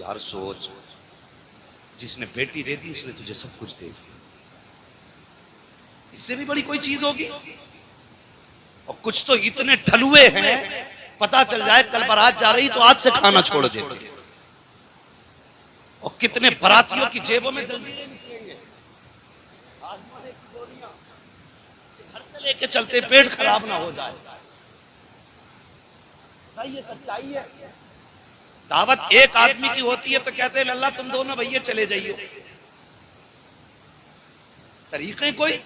यार सोच, जिसने बेटी दे दी उसने तुझे सब कुछ दे दिया, इससे भी बड़ी कोई चीज होगी? और कुछ तो इतने ठलुए हैं, पता चल जाए कल बारात जा रही तो आज से खाना छोड़ देते। और कितने बारातियों की जेबों में जल्दी निकलेंगे, आजमाने की गोलियां घर से लेके चलते, पेट खराब ना हो जाए। ये सच्चाई है। दावत एक आदमी की होती है तो कहते हैं लल्ला तुम दोनों भैया चले जाइयो। तरीके कोई?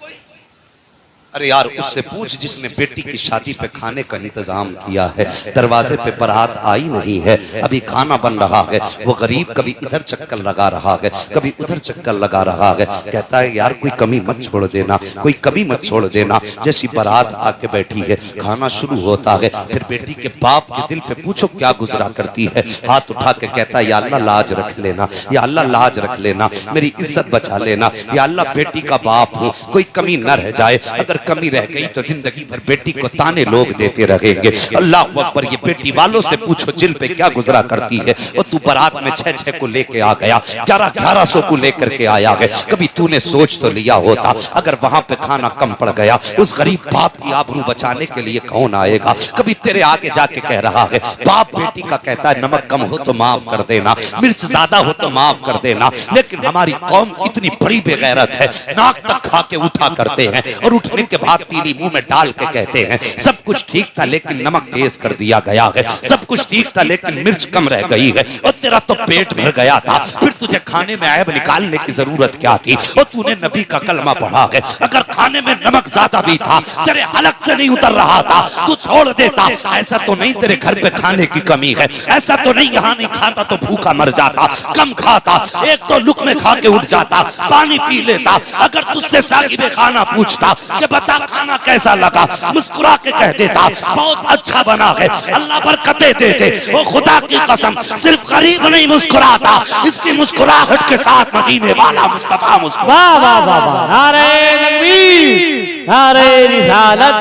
अरे यार उससे पूछ जिसने बेटी की शादी पे खाने का इंतजाम किया है, दरवाजे पे बारात आई नहीं है, अभी खाना बन रहा है, वो गरीब कभी इधर चक्कर लगा रहा है, कभी उधर चक्कर लगा रहा है, कहता है यार कोई कमी मत छोड़ देना, कोई कमी मत छोड़ देना। जैसी बारात आके बैठी है, खाना शुरू होता है, फिर बेटी के बाप के दिल पे पूछो क्या गुजरा करती है, हाथ उठा के कहता है या अल्लाह लाज रख लेना, या अल्लाह लाज रख लेना, मेरी इज्जत बचा लेना, या अल्लाह बेटी का बाप हूँ, कोई कमी न रह जाए, अगर कमी रह गई तो जिंदगी भर बेटी को ताने लोग देते रहेंगे। अल्लाह अकबर। ये बेटी वालों से पूछो दिल पे क्या गुजरा करती है। और तू बारात में 6-6 को लेके आ गया, 1100 को लेकर के आया है, कभी तूने सोच तो लिया होता अगर वहां पे खाना कम पड़ गया, उस गरीब बाप की आबरू बचाने के लिए कौन आएगा? कभी तेरे आगे जाके कह रहा है, बाप बेटी का कहता है नमक कम हो तो माफ कर देना, मिर्च ज्यादा हो तो माफ कर देना, लेकिन हमारी कौम इतनी बड़ी बेगैरत है, नाक तक खा के उठा करते हैं और उठने के बाद तीली मुंह में डाल के कहते हैं सब कुछ ठीक था लेकिन नमक तेज कर दिया गया है, सब कुछ ठीक था लेकिन मिर्च कम रह गई है, और तेरा तो पेट भर गया था, फिर तुझे खाने में ऐब निकालने की जरूरत क्या थी? और तूने नबी का कलमा पढ़ा है, अगर खाने में नमक ज्यादा भी था, तेरे हलक से नहीं उतर रहा था, तू छोड़ देता। ऐसा तो नहीं तेरे घर पे खाने की कमी है, ऐसा तो नहीं यहाँ नहीं खाता तो भूखा मर जाता, कम खाता, एक तो लुकमे खा के उठ जाता, पानी पी लेता। अगर तुझसे साहिब खाना पूछता कि बता खाना कैसा लगा, मुस्कुरा के कह देता बहुत अच्छा बना है, अल्लाह बरकतें देते। वो खुदा की कसम सिर्फ गरीब नहीं मुस्कुराता, इसकी मुस्कुराहट के साथ मदीने वाला मुस्तफा मुस्कुरा। वाह वाह वाह वाह, नारे तकबीर, नारे रिसालत,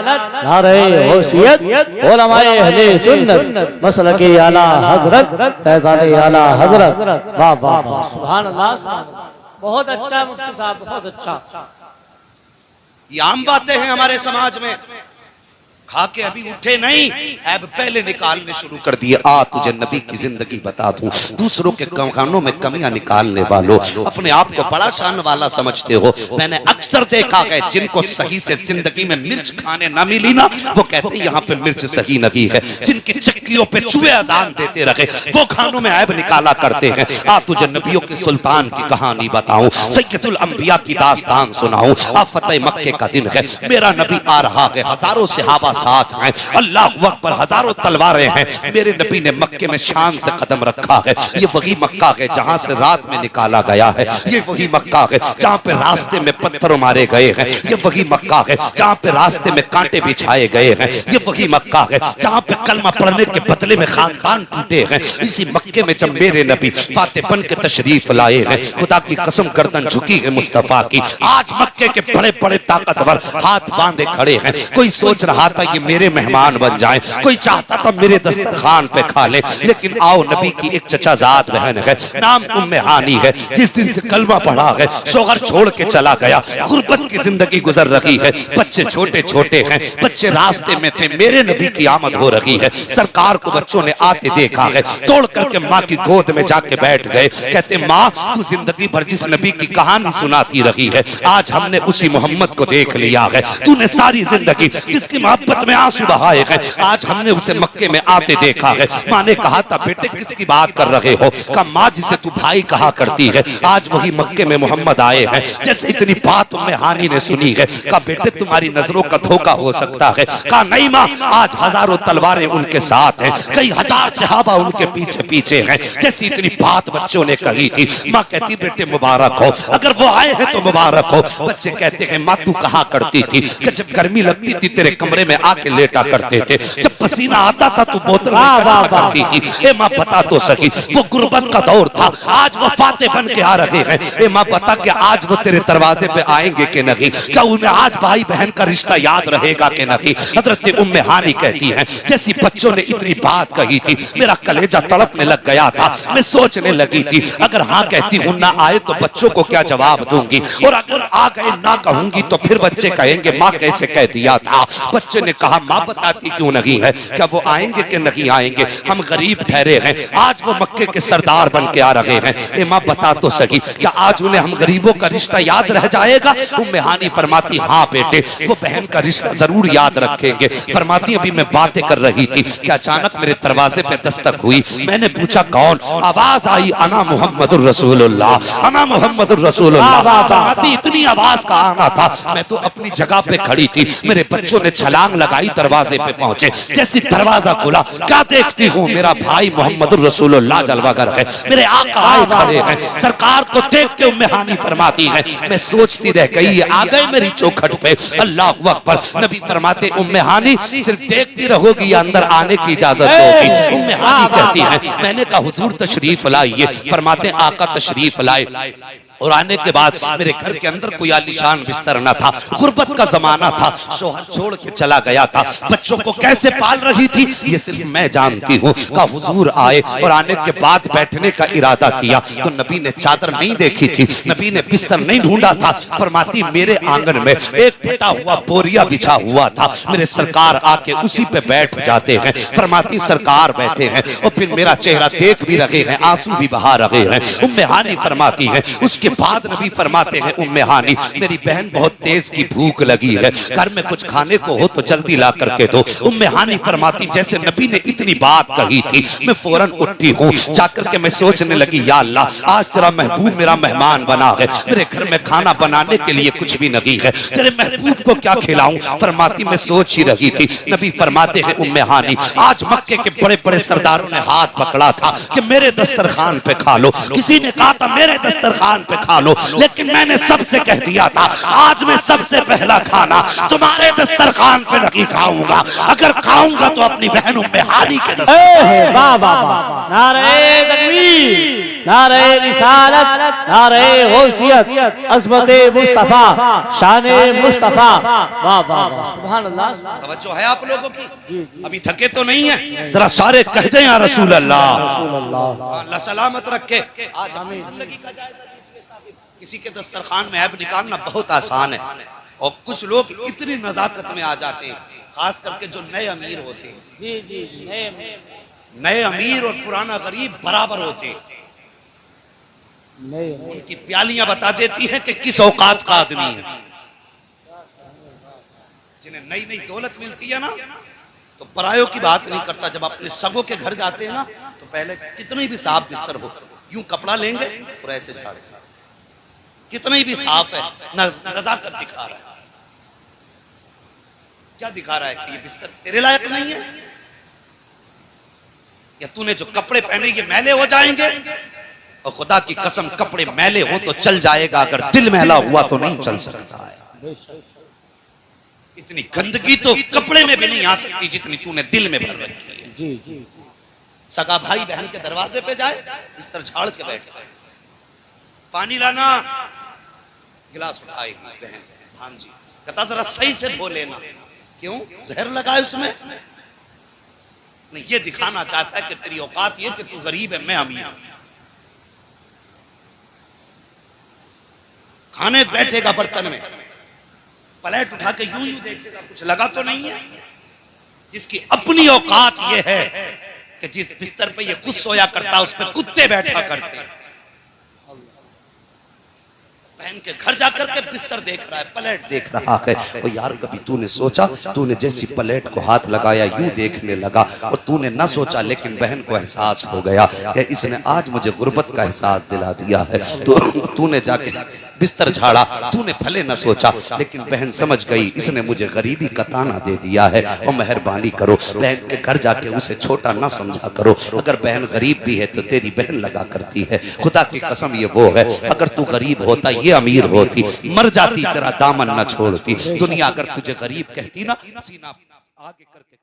नारे गौसियत, उलमाए अहले सुन्नत, मसलके आला हजरत, फैज़ाने आला हजरत। वाह वाह वाह, सुभान अल्लाह, सुभान अल्लाह। बहुत अच्छा मुफ्ती साहब, बहुत अच्छा। ये आम बातें हैं हमारे समाज में, खा के अभी उठे नहीं, ऐब पहले निकालने शुरू कर दिए। आ तुझे नबी की जिंदगी बता दूं, दूसरों के खानों में कमियां निकालने वालों, अपने आप को बड़ा शान वाला समझते हो। मैंने अक्सर देखा है जिनको सही से जिंदगी में मिर्च खाने ना मिली ना, वो कहते हैं यहाँ पे मिर्च सही नहीं है। जिनकी चक्कियों पे चूहे अजान देते रहे, वो खानों में ऐब निकाला करते हैं। आ तुझे नबियों के सुल्तान की कहानी बताऊं, सैयदुल अंबिया की दास्तान सुनाऊं। आ फतेह मक्के का दिन है, मेरा नबी आ रहा है, हजारों सहाबा साथ हैं, अल्लाह अकबर, हजारों तलवारें हैं। मेरे नबी ने मक्के में शान से कदम रखा है। ये वही मक्का है जहां से रात में निकाला गया है, ये वही मक्का है जहां पे रास्ते में पत्थर मारे गए हैं, ये वही मक्का है जहां पे रास्ते में कांटे बिछाए गए हैं, ये वही मक्का है जहां पे कलमा पढ़ने के बदले में खानदान टूटे हैं। इसी मक्के में जब मेरे नबी फातिह बन के तशरीफ लाए हैं, खुदा की कसम गर्दन झुकी है मुस्तफा की। आज मक्के के बड़े बड़े ताकतवर हाथ बांधे खड़े हैं। कोई सोच रहा था ये मेरे मेहमान बन जाएं, कोई चाहता था मेरे दस्तरखान पे खा ले, लेकिन आओ नबी की एक चचाजाद बहन है, नाम उम्मे हानी है, जिस दिन से कलमा पढ़ा है, शोहर छोड़ के चला गया, गुर्बत की जिंदगी गुजर रही है, बच्चे छोटे छोटे हैं, बच्चे रास्ते में थे, मेरे नबी की आमद हो रही है। सरकार को बच्चों ने आते देखा है, तोड़ करके माँ की गोद में जाके बैठ गए, कहते माँ तू जिंदगी भर जिस नबी की कहानी सुनाती रही है, आज हमने उसी मोहम्मद को देख लिया है। तूने सारी जिंदगी जिसकी मोहब्बत में आंसू बहाए हैं, आज हमने उसे मक्के में आते देखा है। माँ ने कहा था बेटे किसकी बात कर रहे हो? कहा माँ जिसे तू भाई कहा करती है, आज वही मक्के में मोहम्मद आए हैं। जैसे इतनी बात उम्मे हानी ने सुनी है, कहा बेटे तुम्हारी नजरों का धोखा हो सकता है। कहा नहीं माँ, आज हजारों तलवारें उनके साथ हैं, कई हजार सहाबा उनके पीछे पीछे हैं। जैसी इतनी बात बच्चों ने कही थी, माँ कहती बेटे मुबारक हो, अगर वो आए हैं तो मुबारक हो। बच्चे कहते हैं माँ तू कहा करती थी कि जब गर्मी लगती थी तेरे कमरे में आके लेटा करते थे, जब पसीना आता था तो बोतल में इकट्ठा करती थी। ए माँ बता तो सकी, वो गुर्बत का दौर था, आज वो फाते बन के आ रहे हैं। ए माँ बता कि आज वो तेरे दरवाजे पे आएंगे कि नहीं, क्या उन्हें आज भाई बहन का रिश्ता याद रहेगा कि नहीं। हजरत उम्मे हानी कहती हैं, जैसी बच्चों ने इतनी बात कही थी मेरा कलेजा तड़पने लग गया था। मैं सोचने लगी थी अगर हाँ कहती हूँ ना आए तो बच्चों को क्या जवाब दूंगी, और अगर आ गए ना कहूंगी तो फिर बच्चे कहेंगे माँ कैसे कह दिया था। बच्चे ने कहा माँ बताती क्यों नहीं है, क्या वो आएंगे कि नहीं आएंगे, हम गरीब ठहरे हैं, आज वो मक्के के सरदार बन के आ रहे हैं। ए माँ बता तो सकी, क्या आज उन्हें हम गरीबों का रिश्ता याद रह जाएगा। उम्मे हानी फरमाती हाँ बेटे वो बहन का रिश्ता जरूर याद रखेंगे। फरमाती अभी मैं बातें कर रही थी कि अचानक मेरे दरवाजे पे दस्तक हुई, मैंने पूछा कौन, आवाज आई अना मुहम्मदुर रसूलुल्लाह, अना मुहम्मदुर रसूलुल्लाह। फरमाती इतनी आवाज का आना था, मैं तो अपनी जगह पे खड़ी थी, मेरे बच्चों ने छलांग लगाई, दरवाजे पे पहुंचे, जैसे दरवाजा खुला क्या देखती हूँ मेरा भाई मुहम्मदुर रसूलुल्लाह जलवागर है, मेरे आका आए खड़े हैं। सरकार को देख के उम्मे हानी फरमाती है मैं सोचती रह गई आ गए मेरी चौखट पे, अल्लाह अकबर। नबी फरमाते उम्मे हानी सिर्फ देखती रहोगी या अंदर आने की इजाजत होगी। उम्मे हानी कहती है मैंने कहा हुजूर तशरीफ लाइए, फरमाते आका तशरीफ लाए, और आने के बाद मेरे घर के अंदर कोई आलीशान बिस्तर न था, गुर्बत का जमाना था, शोहर छोड़ के चला गया था, बच्चों को कैसे पाल रही थी ये सिर्फ मैं जानती हूँ। का हुजूर आए और आने के बाद बैठने का इरादा किया तो नबी ने चादर नहीं देखी थी, नबी ने बिस्तर नहीं ढूंढा था। फरमाती मेरे आंगन में एक फटा हुआ बोरिया बिछा हुआ था, मेरे सरकार आके उसी पे बैठ जाते हैं। फरमाती सरकार बैठे हैं और फिर मेरा चेहरा देख भी रहे हैं, आंसू भी बहा रहे हैं। उम्मे हानी फरमाती है उसके बाद नबी फरमाते हैं उम्मे हानी मेरी बहन बहुत तेज की भूख लगी है, घर में कुछ खाने को हो तो जल्दी ला करके दो। उम्मे हानी फरमाती जैसे नबी ने इतनी बात कही थी मैं फौरन उठी हूँ, जाकर के मैं सोचने लगी या अल्लाह आज तेरा महबूब मेरा मेहमान बना है, मेरे घर में खाना बनाने के लिए कुछ भी नहीं है, तेरे महबूब को क्या खिलाऊं। फरमाती मैं सोच ही रही थी, नबी फरमाते हैं उम्मे हानी आज मक्के के बड़े बड़े सरदारों ने हाथ पकड़ा था कि मेरे दस्तरखान पे खा लो, किसी ने कहा था मेरे दस्तरखान पे खा लो, लेकिन मैंने सबसे कह दिया था आज मैं सबसे पहला खाना तुम्हारे दस्तरखान पे नहीं खाऊंगा, अगर खाऊंगा तो अपनी बहन उम्मे हानी के दस्तरखान। वाह वाह वाह, नारे तकबीर, नारे रिसालत, नारे गौसियत, अज़मत मुस्तफा, शान मुस्तफा। वाह वाह वाह, सुभान अल्लाह। तवज्जो है आप लोगों की, अभी थके तो नहीं है, जरा सारे कह दें या रसूल अल्लाह, अल्लाह सलामत रखे। आज अपनी जिंदगी का जायजा लीजिए साहब, किसी के दस्तरखान में ऐब निकालना बहुत आसान है, और कुछ लोग इतनी नजाकत में आ जाते हैं, खास करके जो नए अमीर होते हैं। जी जी, नए अमीर और पुराना गरीब बराबर होते हैं, उनकी प्यालियां बता देती हैं कि किस औकात का आदमी है। जिन्हें नई नई दौलत मिलती है ना तो परायों की बात नहीं करता, जब अपने सगों के घर जाते हैं ना तो पहले कितने भी साफ बिस्तर हो यूं कपड़ा लेंगे और ऐसे झाड़े, कितने भी साफ है, नजाकत दिखा रहा है। क्या दिखा रहा है कि ये बिस्तर तेरे लायक नहीं है, या तूने जो कपड़े पहने ये मैले हो जाएंगे। और खुदा की कसम कपड़े मैले हो तो चल जाएगा, अगर दिल मैला हुआ तो नहीं चल सकता है। इतनी गंदगी तो कपड़े में भी नहीं आ सकती जितनी तूने दिल में भर रखी है। जी जी, सगा भाई बहन के दरवाजे पे जाए बिस्तर झाड़ के बैठ जाए, पानी लाना, गिलास उठाएगी बहन, भांजी कहता जरा सही से धो लेना, क्यों जहर लगाए उसमें। नहीं, ये दिखाना चाहता है कि तेरी औकात ये कि तू गरीब है मैं अमीर हूं। खाने बैठेगा बर्तन में, प्लेट उठा के यूं यूं देखेगा कुछ लगा तो नहीं है। जिसकी अपनी औकात ये है कि जिस बिस्तर पे ये खुद सोया करता उस पे कुत्ते बैठा करते। बहन के घर जाकर के बिस्तर देख रहा है, प्लेट देख रहा है, और यार कभी तूने सोचा, तूने जैसी प्लेट को हाथ लगाया यूं देखने लगा, और तूने ना सोचा लेकिन बहन को एहसास हो गया कि इसने आज मुझे गुर्बत का एहसास दिला दिया है। तो तूने जाके बिस्तर झाड़ा, तूने भले न सोचा लेकिन बहन समझ गई इसने मुझे गरीबी का ताना दे दिया है, और मेहरबानी करो बहन के घर जाके उसे छोटा ना समझा करो। अगर बहन गरीब भी है तो तेरी बहन लगा करती है। खुदा की कसम ये वो है, अगर तू गरीब होता ये अमीर होती, मर जाती तेरा दामन न छोड़ती दुनिया। अगर तुझे गरीब कहती ना, सीना आगे करके